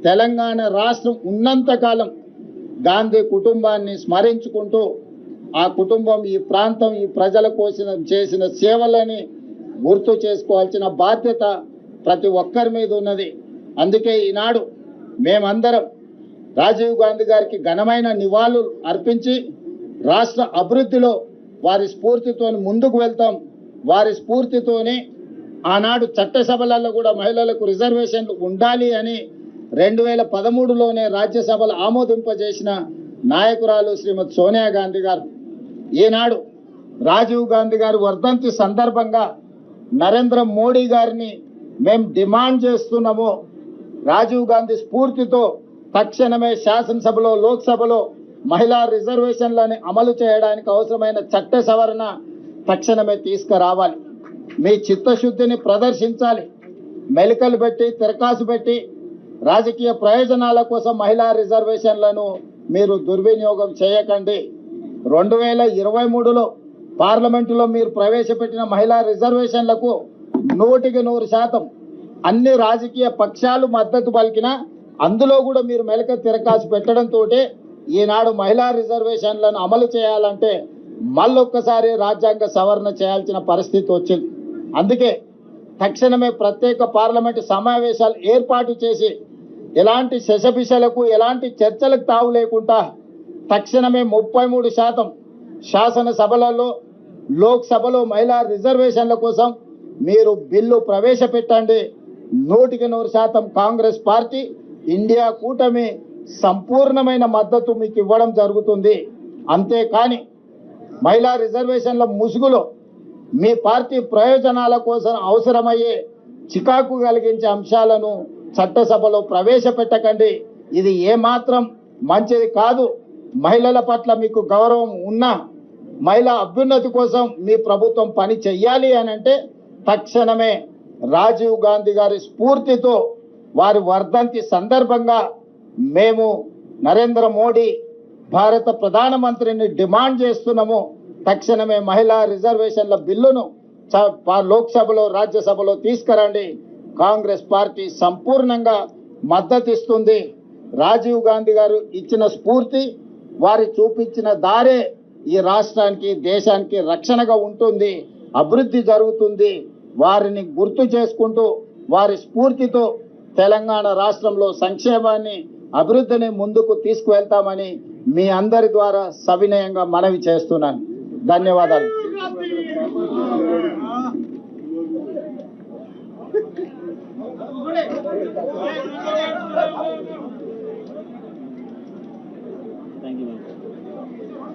తెలంగాణ రాష్ట్రం ఉన్నంతకాలం గాంధీ కుటుంబాన్ని స్మరించుకుంటూ ఆ కుటుంబం ఈ ప్రాంతం ఈ ప్రజల కోసం చేసిన సేవలని గుర్తు చేసుకోవాల్సిన బాధ్యత ప్రతి ఒక్కరి మీద ఉన్నది. అందుకే ఈనాడు మేమందరం రాజీవ్ గాంధీ గారికి ఘనమైన నివాళులు అర్పించి రాష్ట్ర అభివృద్ధిలో వారి స్ఫూర్తితో ముందుకు వెళ్తాం. వారి స్ఫూర్తితోనే ఆనాడు చట్టసభలలో కూడా మహిళలకు రిజర్వేషన్లు ఉండాలి అని 2013లోనే రాజ్యసభలో ఆమోదింపజేసిన నాయకురాలు శ్రీమతి సోనియా గాంధీ గారు. ఈనాడు రాజీవ్ గాంధీ గారి వర్ధంతి సందర్భంగా నరేంద్ర మోడీ గారిని మేము డిమాండ్ చేస్తున్నాము. రాజీవ్ గాంధీ స్ఫూర్తితో తక్షణమే శాసనసభలో లోక్సభలో మహిళా రిజర్వేషన్లని అమలు చేయడానికి అవసరమైన చట్ట సవరణ తక్షణమే తీసుకురావాలి. మీ చిత్తశుద్ధిని ప్రదర్శించాలి. మెలికలు పెట్టి తిరకాసు పెట్టి రాజకీయ ప్రయోజనాల కోసం మహిళా రిజర్వేషన్లను మీరు దుర్వినియోగం చేయకండి. 2023లో పార్లమెంటులో మీరు ప్రవేశపెట్టిన మహిళా రిజర్వేషన్లకు 100% అన్ని రాజకీయ పక్షాలు మద్దతు పలికినా అందులో కూడా మీరు మెలిక తిరకాసు పెట్టడంతో ఈనాడు మహిళా రిజర్వేషన్లను అమలు చేయాలంటే మళ్ళొక్కసారి రాజ్యాంగ సవరణ చేయాల్సిన పరిస్థితి వచ్చింది. అందుకే తక్షణమే ప్రత్యేక పార్లమెంటు సమావేశాలు ఏర్పాటు చేసి ఎలాంటి శశపిశలకు ఎలాంటి చర్చలకు తావు లేకుండా తక్షణమే 33% శాసనసభలలో లోక్సభలో మహిళా రిజర్వేషన్ల కోసం మీరు బిల్లు ప్రవేశపెట్టండి. 100% కాంగ్రెస్ పార్టీ ఇండియా కూటమి సంపూర్ణమైన మద్దతు మీకు ఇవ్వడం జరుగుతుంది. అంతేకాని మహిళా రిజర్వేషన్ల ముసుగులో మీ పార్టీ ప్రయోజనాల కోసం అవసరమయ్యే చికాకు కలిగించే అంశాలను చట్టసభలో ప్రవేశపెట్టకండి. ఇది ఏమాత్రం మంచిది కాదు. మహిళల పట్ల మీకు గౌరవం ఉన్నా మహిళా అభ్యున్నతి కోసం మీ ప్రభుత్వం పని చెయ్యాలి అని అంటే తక్షణమే రాజీవ్ గాంధీ గారి స్ఫూర్తితో వారి వర్ధంతి సందర్భంగా మేము నరేంద్ర మోడీ భారత ప్రధానమంత్రిని డిమాండ్ చేస్తున్నాము. తక్షణమే మహిళా రిజర్వేషన్ల బిల్లును లోక్సభలో రాజ్యసభలో తీసుకురండి. కాంగ్రెస్ పార్టీ సంపూర్ణంగా మద్దతిస్తుంది. రాజీవ్ గాంధీ గారు ఇచ్చిన స్ఫూర్తి వారి చూపించిన దారే ఈ రాష్ట్రానికి దేశానికి రక్షణగా ఉంటుంది. అభివృద్ధి జరుగుతుంది. వారిని గుర్తు చేసుకుంటూ వారి స్ఫూర్తితో తెలంగాణ రాష్ట్రంలో సంక్షేమాన్ని అభివృద్ధిని ముందుకు తీసుకువెళ్తామని మీ అందరి ద్వారా సవినయంగా మనవి చేస్తున్నాను. ధన్యవాదాలు.